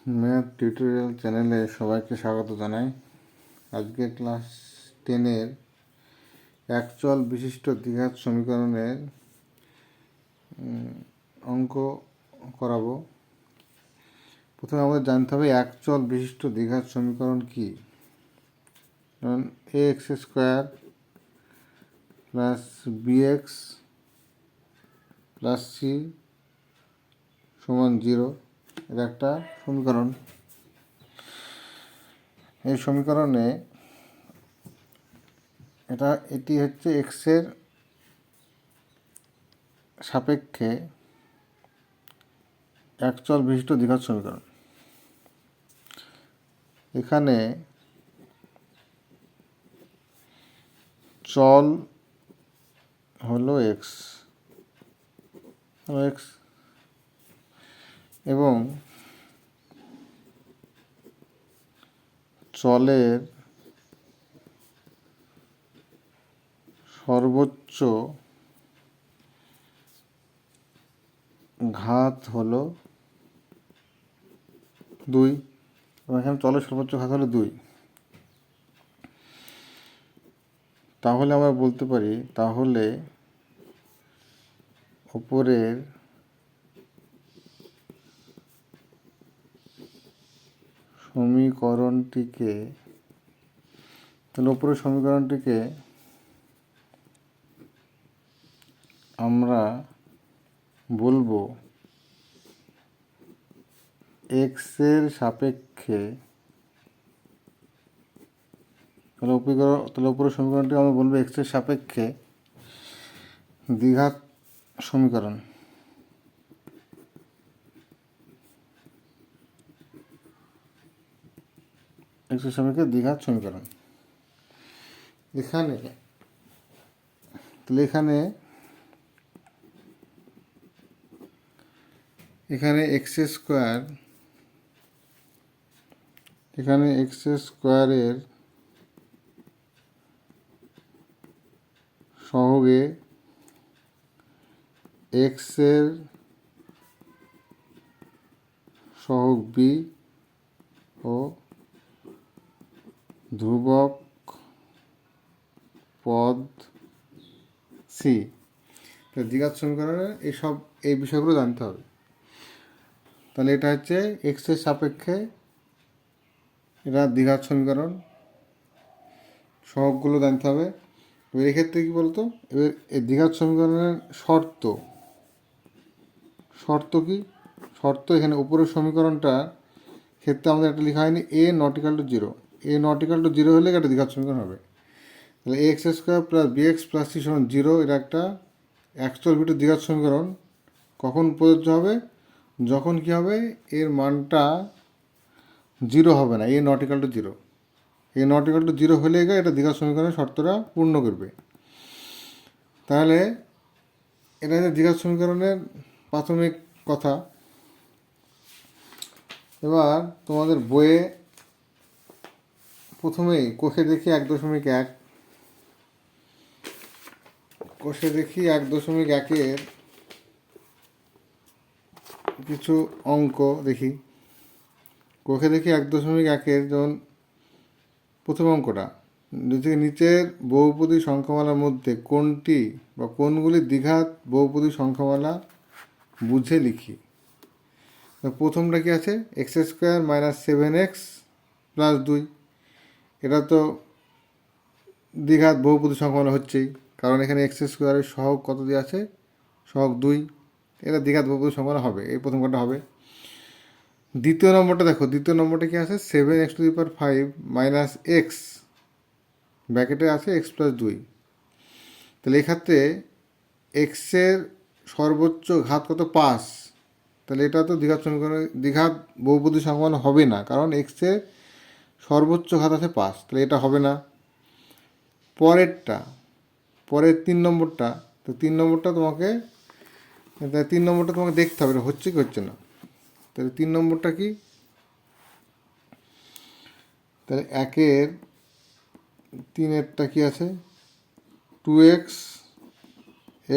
Math tutorial চ্যানেলে সবাইকে স্বাগত জানাই। আজকে ক্লাস 10-এর একচল বিশিষ্ট দ্বিঘাত সমীকরণের অঙ্ক করাবো। প্রথমে আমাদের জানতে হবে একচল বিশিষ্ট দ্বিঘাত সমীকরণ কি। যেমন ax square plus bx plus c সমান 0, এটা একটা সমীকরণ। এই সমীকরণে এটি হচ্ছে এক্সের সাপেক্ষে একচল বিশিষ্ট দ্বিঘাত সমীকরণ। এখানে চল হলো এক্স এবং চলের সর্বোচ্চ ঘাত হলো 2, এবং এখানে চলের সর্বোচ্চ ঘাত হলো 2। তাহলে আমরা বলতে পারি, তাহলে উপরের সমীকরণটিকে আমরা বলবো এক্সের সাপেক্ষে, তাহলে উপরের সমীকরণটি আমরা বলবো এক্সের সাপেক্ষে দ্বিঘাত সমীকরণ। এক্সের সাপেক্ষে দ্বিঘাত সমীকরণ। এখানে এক্স স্কোয়ারের সহগে এক্সের সহগ বি ও ধ্রুবক পদ সি। দ্বিঘাত সমীকরণে এই বিষয়গুলো জানতে হবে। তাহলে এটা হচ্ছে এক্সের সাপেক্ষে এটা দ্বিঘাত সমীকরণ, সহগগুলো জানতে হবে। এবার এক্ষেত্রে কী বলতো, এবার এই দ্বিঘাত সমীকরণের শর্ত কি? শর্ত এখানে উপরের সমীকরণটা ক্ষেত্রে আমাদের একটা লেখা হয়নি a ≠ 0। a ≠ 0 হলে একটা দ্বিঘাত সমীকরণ হবে। তাহলে ax square plus bx plus c সমান 0, এটা একটা একচল বিশিষ্ট দ্বিঘাত সমীকরণ। কখন প্রযোজ্য হবে? যখন কি হবে, এর মানটা 0 হবে না, a ≠ 0। a ≠ 0 হলে এটা দ্বিঘাত সমীকরণের শর্তটা পূর্ণ করবে। তাহলে এটা হচ্ছে দ্বিঘাত সমীকরণের প্রাথমিক কথা। এবার তোমাদের বইয়ে প্রথমেই কোষে দেখি 1.1, এর কিছু অঙ্ক দেখি। কোষে দেখি 1.1-এর যেমন প্রথম অঙ্কটা, যদি নিচের বহুপদী সংখ্যামালার মধ্যে কোনটি বা কোনগুলি দ্বিঘাত বহুপদী সংখ্যামালা বুঝে লিখি। প্রথমটা কি আছে, x square minus 7x plus 2। এটা তো দ্বিঘাত বহুপদী সংখ্যামালা হচ্ছেই, কারণ এখানে এক্স স্কোয়ারের সহগ কত দিয়ে আছে, সহগ 2। এটা দ্বিঘাত বহুপদী সংখ্যামালা হবে, এই প্রথম কটা হবে। দ্বিতীয় নম্বরটা দেখো, দ্বিতীয় নম্বরটা কি আছে, 7x⁵ মাইনাস এক্স, ব্র্যাকেটে আছে x প্লাস 2। তাহলে এক্ষেত্রে এক্সের সর্বোচ্চ ঘাত কত, 5। তাহলে এটা তো দ্বিঘাত বহুপদী সংখ্যামালা হবে না, কারণ এক্সের সর্বোচ্চ ঘাত আছে 5। তাহলে এটা হবে না। পরের 3 নম্বরটা, তো 3 নম্বরটা তোমাকে দেখতে হবে, এটা হচ্ছে কি হচ্ছে না। তাহলে 3 নম্বরটা কি, তাহলে 3-এরটা কি আছে, 2x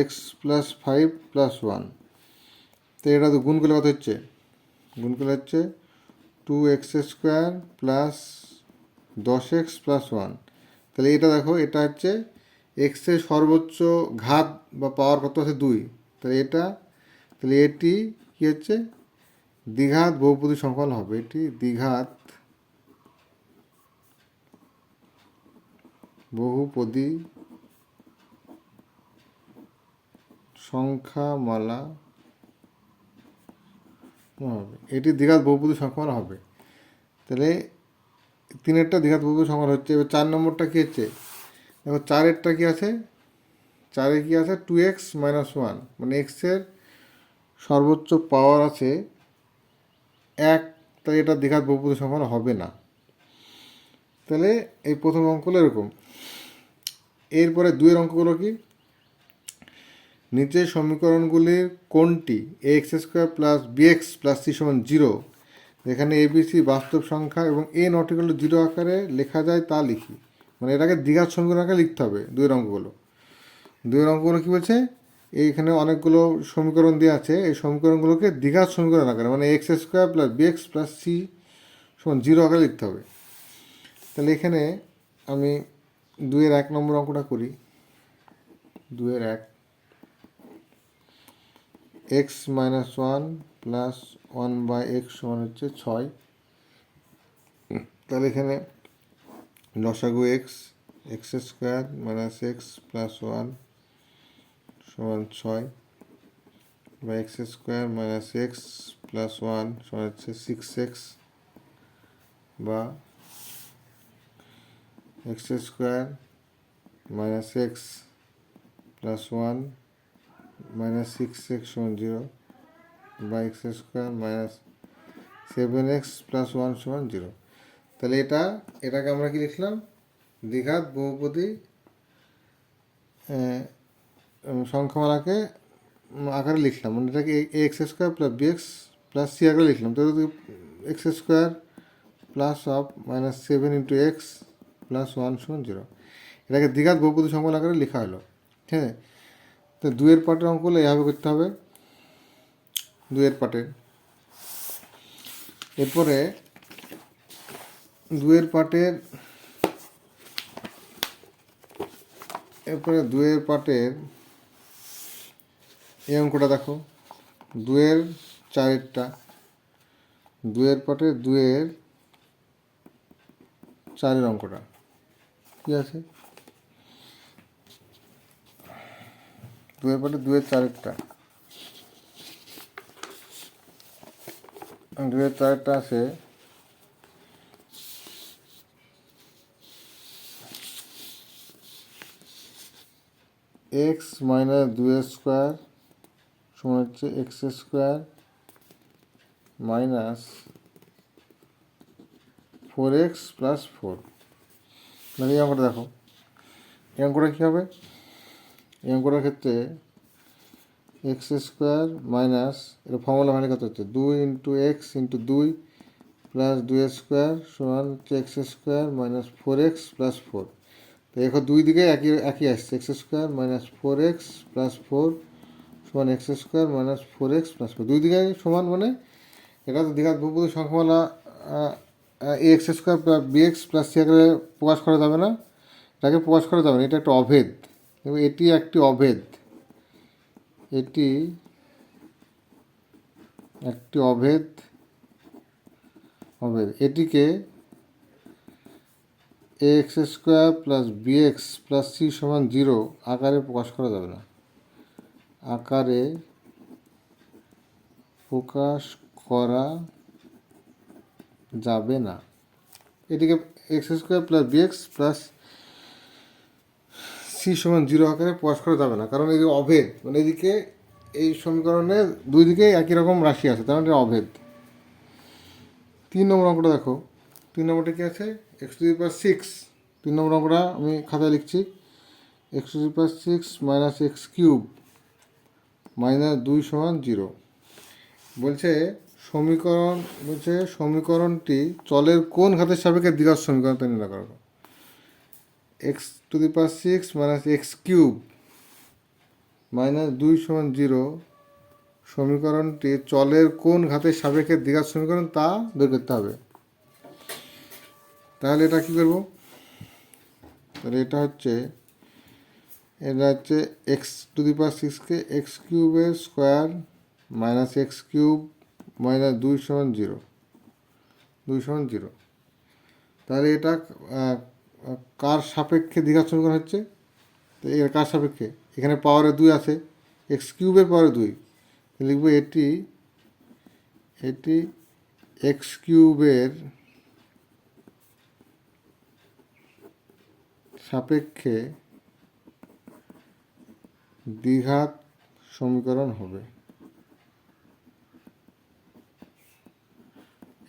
x প্লাস 5 প্লাস 1। তো এটা তো গুণ করলে কত হচ্ছে, 2x² প্লাস 10x প্লাস 1। তাহলে এটা দেখো, এটা হচ্ছে এক্সের সর্বোচ্চ ঘাত বা পাওয়ার কত আছে 2। তাহলে এটা, তাহলে এটি কী হচ্ছে, দ্বিঘাত বহুপদী সংখ্যামালা হবে। এটি দ্বিঘাত বহুপদী সংখ্যামালা হবে। এটি দ্বিঘাত বহুপদী সংখ্যামালা হবে। তাহলে 3-এরটা দ্বিঘাত বহুপদী সংখ্যামালা হচ্ছে। এবার 4 নম্বরটা কী হচ্ছে, দেখো 4-এরটা কী আছে, 4-এ কী আছে 2x মাইনাস 1, মানে এক্সের সর্বোচ্চ পাওয়ার আছে 1। তাই এটা দ্বিঘাত বহুপদী সংখ্যামালা হবে না। তাহলে এই প্রথম অঙ্কগুলো এরকম। এরপরে 2-এর অঙ্কগুলো কি, নিচের সমীকরণগুলির কোনটি ax² plus bx plus c সমান 0, যেখানে abc বাস্তব সংখ্যা এবং a নট ইকুয়াল টু 0 আকারে লেখা যায় তা লিখি। মানে এটাকে দ্বিঘাত সমীকরণ আকারে লিখতে হবে 2-এর অঙ্কগুলো। 2-এর অঙ্কগুলো কী বলছে, এইখানে অনেকগুলো সমীকরণ দেওয়া আছে, এই সমীকরণগুলোকে দ্বিঘাত সমীকরণ আকারে, মানে x² plus bx plus c সমান 0 আকারে লিখতে হবে। তাহলে এখানে আমি 2-এর 1 নম্বর অঙ্কটা করি। 2-এর 1, x মাইনাস 1 প্লাস 1/x সমান হচ্ছে 6। তাহলে এখানে লসাগু x² মাইনাস x প্লাস 1 সমান 6, বা x² মাইনাস x প্লাস 1 সমান হচ্ছে 6x, বা x² minus x plus 1 minus 6x সমান 0, বা x² মাইনাস 7x প্লাস 1 সমান 0। তাহলে এটাকে আমরা কি লিখলাম, দ্বিঘাত বহুপদী সংখ্যামালাকে আকারে লিখলাম, মানে এটাকে ax² plus bx plus c আকারে লিখলাম। তাহলে x² plus of minus 7 into x plus 1 সমান 0, এটাকে দ্বিঘাত বহুপদী সংখ্যামালা আকারে লেখা হলো। ঠিক আছে, তো 2-এর পার্টের অঙ্কগুলো এইভাবে করতে হবে, 2-এর পার্টের। এরপরে 2-এর পার্টের এই অঙ্কটা দেখো, 2-এর 4-এরটা, 2-এর পার্টের 2-এর 4-এর অঙ্কটা কী আছে, 2-এর পার্টের 2-এর 4-এরটা, 2-এর 4-এরটা আছে x মাইনাস 2² সমান হচ্ছে x² মাইনাস 4x প্লাস 4। মানে এই অঙ্কটা দেখো, এই অঙ্কটা কী হবে, এই অঙ্কটার ক্ষেত্রে x² মাইনাস, এটা ফর্মুলা মানে কত হচ্ছে 2 ইন্টু এক্স ইন্টু 2 প্লাস 2² সমান হচ্ছে x² মাইনাস 4x প্লাস 4। তো দেখো দুই দিকে একই আসছে, x² মাইনাস 4x প্লাস 4 সমান x² মাইনাস 4x প্লাস 4, দুই দিকে সমান, মানে এটা তো দ্বিঘাত বহুপদী সংখ্যামালা ax² plus bx plus c আকারে প্রকাশ করা যাবে না, এটাকে প্রকাশ করা যাবে না, এটা একটা অভেদ, এবং এটি একটি অভেদ, এটি একটি অভেদ, এটিকে ax² plus bx plus c সমান 0 আকারে প্রকাশ করা যাবে না, আকারে প্রকাশ করা যাবে না। এটিকে x² plus bx plus c সমান 0 আকারে প্রকাশ করা যাবে না, কারণ এই যে অভেদ, মানে এদিকে এই সমীকরণে দুই দিকে একই রকম রাশি আছে, তার মানে এটা অভেদ। 3 নম্বর অঙ্কটা দেখো, 3 নম্বরটা কী আছে, x⁶। 3 নম্বর অঙ্কটা আমি খাতায় লিখছি, x⁶ মাইনাস x³ মাইনাস 2 সমান 0। বলছে সমীকরণটি চলের কোন ঘাতের সাপেক্ষে দ্বিঘাত সমীকরণ তা নির্ণয় করো। x⁶ মাইনাস x³ মাইনাস 2 সমান 0 সমীকরণটি চলের কোন ঘাতের সাপেক্ষে দ্বিঘাত সমীকরণ তা বের করতে হবে। তাহলে এটা কী করব? তাহলে এটা হচ্ছে এক্স টু দি পাওয়ার সিক্সকে এক্স কিউবের square minus x cube minus 2 সমান 0, 2 সমান 0। তাহলে এটা কার সাপেক্ষে দ্বিঘাত সমীকরণ হচ্ছে? তো এর কার সাপেক্ষে? এখানে পাওয়ারে 2 আছে, এক্স কিউবের পাওয়ারে 2, লিখব এটি এক্স কিউবের সাপেক্ষে দ্বিঘাত সমীকরণ হবে।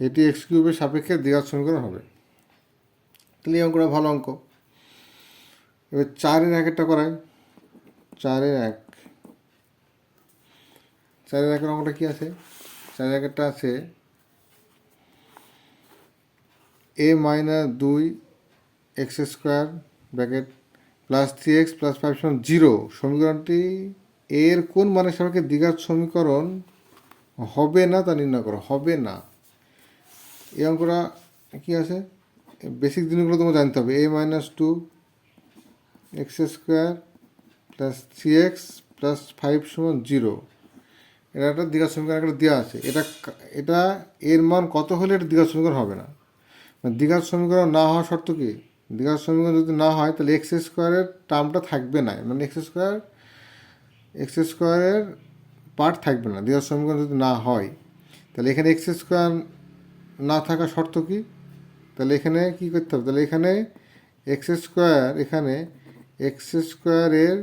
এটি এক্স কিউবের সাপেক্ষে দ্বিঘাত সমীকরণ হবে। তাহলে এই অঙ্কটা ভালো অঙ্ক। এবার 4-এর 1-একটা করাই। 4-এর 1 অঙ্কটা কী আছে? 4-এর 1-একটা আছে a minus 2 x square bracket plus 3x plus 5 সমান 0 সমীকরণটি এর কোন মানের সাপেক্ষে দ্বিঘাত সমীকরণ হবে না তা নির্ণয় করো। হবে না, এই অঙ্কটা কী আছে? বেসিক জিনিসগুলো তোমার জানতে হবে। a minus 2 x square plus 3x plus 5 সমান 0, এটা একটা দ্বিঘাত সমীকরণ একটা দেওয়া আছে। এটা এর মান কত হলে এটা দ্বিঘাত সমীকরণ হবে না? দ্বিঘাত সমীকরণ না হওয়ার শর্ত কি? দ্বিঘাত সমীকরণ যদি না হয় তাহলে এক্স স্কোয়ারের টার্মটা থাকবে না, মানে এক্স স্কোয়ারের পার্ট থাকবে না দ্বিঘাত সমীকরণ যদি না হয়। তাহলে এখানে এক্স স্কোয়ার না থাকা শর্ত কি? তাহলে এখানে কী করতে হবে? তাহলে এখানে এক্স স্কোয়ারের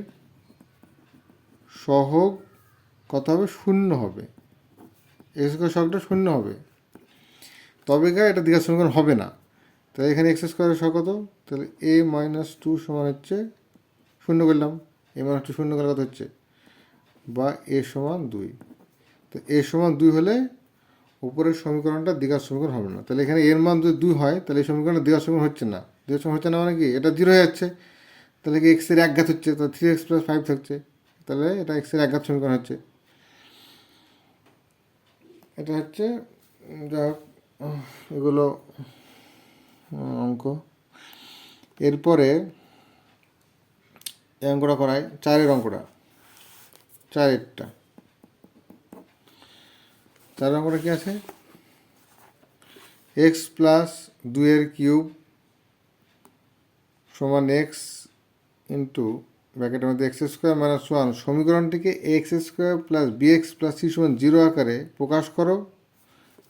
সহগ কত হবে? 0 হবে। এক্স স্কোয়ার সহগটা 0 হবে, তবে এটা দ্বিঘাত সমীকরণ হবে না। তাহলে এখানে এক্স স্কোয়ারের সহগ কত? তাহলে a মাইনাস 2 সমান হচ্ছে 0 করলাম, a মাইনাস 2 0 করলে কত হচ্ছে? বা a সমান 2। তো a সমান 2 হলে উপরের সমীকরণটা দ্বিঘাত সমীকরণ হবে না। তাহলে এখানে এর মান যদি 2 হয় তাহলে এই সমীকরণটা দ্বিঘাত সমীকরণ হচ্ছে না। দ্বিঘাত সমীকরণ হচ্ছে না মানে কি? এটা 0 হয়ে যাচ্ছে। তাহলে কি এক্সের 1 ঘাত হচ্ছে, তো 3x প্লাস 5 থাকছে, তাহলে এটা এক্সের 1 ঘাত সমীকরণ হচ্ছে। এটা হচ্ছে যা এগুলো অঙ্ক। এরপরে এই অঙ্কটা করাই, 4-এর অঙ্কটা। 4-এরটা 4 অঙ্কটা কী আছে? এক্স প্লাস 2 কিউব সমান এক্স ইন্টু ব্র্যাকেটের মধ্যে এক্স স্কোয়ার মাইনাস 1 সমীকরণটিকে X square plus B X plus C সমান 0 আকারে প্রকাশ করো।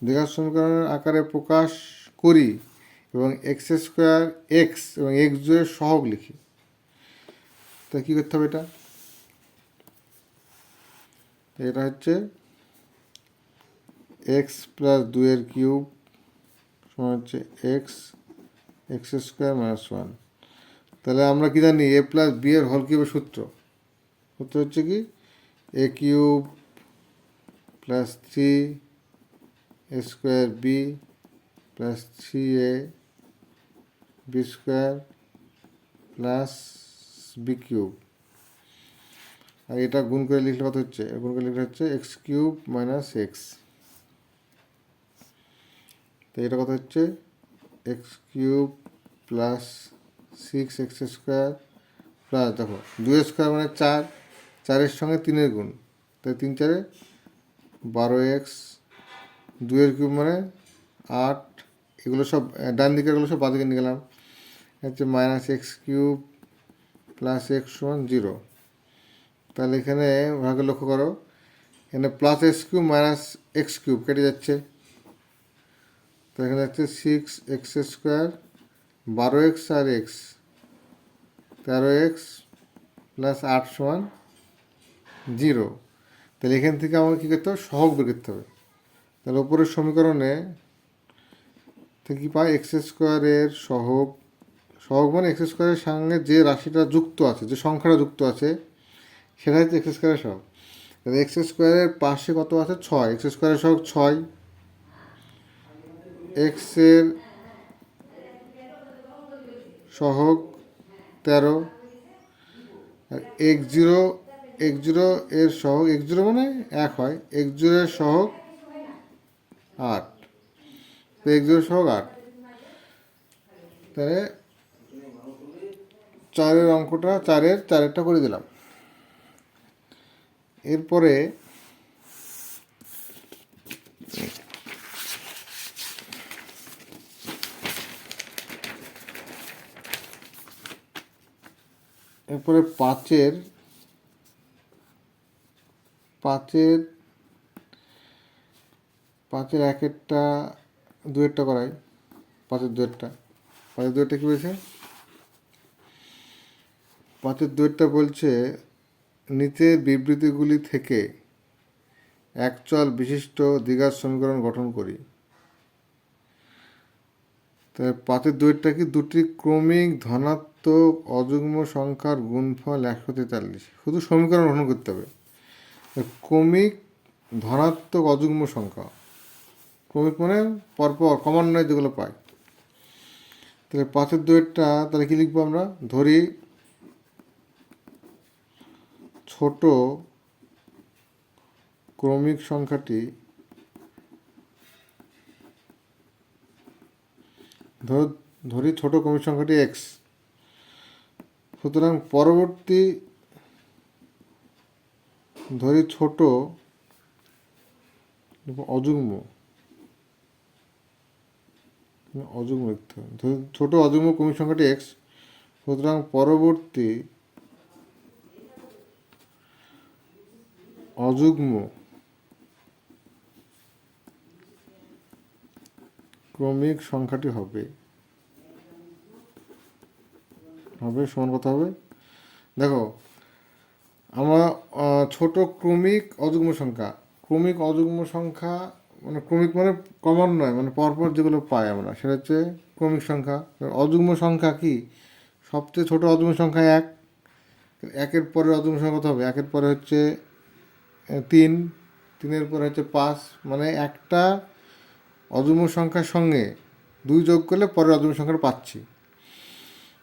দ্বিঘাত সমীকরণের আকারে প্রকাশ করি এবং এক্স স্কোয়ার এক্স এবং এক্স জোয়ের সহগ লিখি। তা কী করতে হবে? এটা হচ্ছে এক্স প্লাস 2 কিউব সমান হচ্ছে এক্স স্কোয়ার মাইনাস 1। তাহলে আমরা কি জানি? a প্লাস বি এর হোল কিউবের সূত্র হচ্ছে কি? a cube plus 3 square b plus 3a b square plus b cube. আর এটা গুণ করে লিখলে কত হচ্ছে? গুণ করে লিখলে হচ্ছে এক্স কিউব মাইনাস এক্স। তো এটা কত হচ্ছে? X cube plus 6x square plus, দেখো 2 স্কোয়ার মানে 4, 4-এর সঙ্গে 3-এর গুণ, তাই 3 4-এ 12x, 2 কিউব মানে 8, এগুলো সব ডান দিকে, এগুলো সব বাঁ দিকে নিয়ে গেলাম। হচ্ছে minus x cube plus x সমান 0। তাহলে এখানে ভাগে লক্ষ্য করো, এখানে plus x cube minus x cube কেটে যাচ্ছে। তো এখানে হচ্ছে 6x স্কোয়ার 12x আর এক্স 13x প্লাস 8 সমান 0। তাহলে এখান থেকে আমাকে কী করতে হবে? সহগ বের করতে হবে। তাহলে উপরের সমীকরণে থেকে কী পাই? এক্স স্কোয়ারের সহগ মানে এক্স স্কোয়ারের সঙ্গে যে রাশিটা যুক্ত আছে, যে সংখ্যাটা যুক্ত আছে, সেটা হচ্ছে এক্স স্কোয়ারের সহগ। তাহলে এক্স স্কোয়ারের পাশে কত আছে? 6, এক্স স্কোয়ারের সহগ 6, এক্সের সহগ 13, আর x0 এর সহগ, x0 মানে 1 হয়, x0 এর সহগ 8, তো x0 এর সহগ 8, তাহলে 4-এর অঙ্কটা 4-এরটা করে দিলাম। এরপরে এরপরে 5-এর 1-এরটা 2-এরটা করাই। 5-এর 2-এরটা কি বলছে? 5-এর 2-এরটা বলছে নিচের বিবৃতিগুলি থেকে একচল বিশিষ্ট দ্বিঘাত সমীকরণ গঠন করি। তাহলে 5-এর 2-এরটা কি? দুটি ক্রমিক ধনাত্মক অযুগ্ম সংখ্যার গুণফল 143। শুধু সমীকরণ গঠন করতে হবে। ক্রমিক ধনাত্মক অযুগ্ম সংখ্যা, ক্রমিক মানে পরপর ক্রমান্বয়ে যেগুলো পাই। তাহলে 5-এর 2-এরটা তাহলে কি লিখবো আমরা? ধরি ছোট ক্রমিক সংখ্যাটি ধরি ছোট ক্রমিক সংখ্যাটি x, সুতরাং পরবর্তী ধরি ছোট অযুগ্ম লিখতে হবে। ধরি ছোট অযুগ্ম ক্রমিক সংখ্যাটি x, সুতরাং পরবর্তী অযুগ্ম ক্রমিক সংখ্যাটি হবে সমান কত হবে? দেখো আমরা ছোট ক্রমিক অযুগ্ম সংখ্যা মানে ক্রমিক মানে ক্রমান্বয় মানে পরপর যেগুলো পাই আমরা সেটা হচ্ছে ক্রমিক সংখ্যা। অযুগ্ম সংখ্যা কি? সবচেয়ে ছোট অযুগ্ম সংখ্যা 1, 1-এর পরে অযুগ্ম সংখ্যা কত হবে? 1-এর পরে হচ্ছে 3, 3-এর পরে হচ্ছে 5, মানে একটা অযুগ্ম সংখ্যার সঙ্গে 2 যোগ করলে পরের অযুগ্ম সংখ্যাটা পাচ্ছি।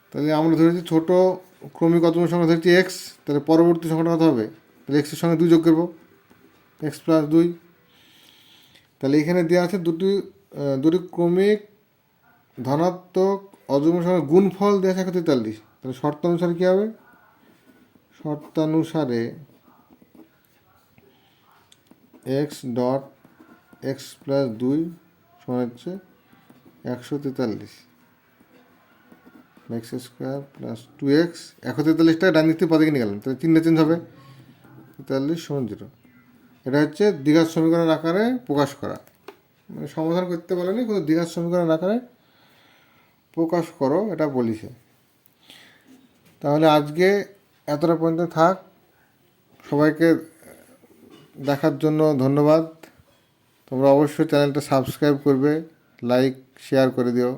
তাহলে আমরা ধরেছি ছোট ক্রমিক অযুগ্ম সংখ্যা ধরেছি x, তাহলে পরবর্তী সংখ্যাটা কত হবে? তাহলে x-এর সঙ্গে 2 যোগ করবো, x + 2। তাহলে এখানে দেওয়া আছে দুটি ক্রমিক ধনাত্মক অযুগ্ম সংখ্যার গুণফল দেওয়া আছে 143। তাহলে শর্তানুসারে কী হবে? শর্তানুসারে x ডট x + 2 সমান হচ্ছে 143, x² + 2x। 143টাকে ডান দিক থেকে পদে নিয়ে গেলাম, তাহলে চিহ্ন চেঞ্জ হবে, 43 = 0। এটা হচ্ছে দ্বিঘাত সমীকরণ আকারে প্রকাশ করা, মানে সমাধান করতে বলেনি, কিন্তু দ্বিঘাত সমীকরণ আকারে প্রকাশ করো এটা বলিছে। তাহলে আজকে এতটা পর্যন্ত থাক। সবাইকে দেখার জন্য ধন্যবাদ। তোমরা অবশ্যই চ্যানেলটা সাবস্ক্রাইব করবে, লাইক শেয়ার করে দিও।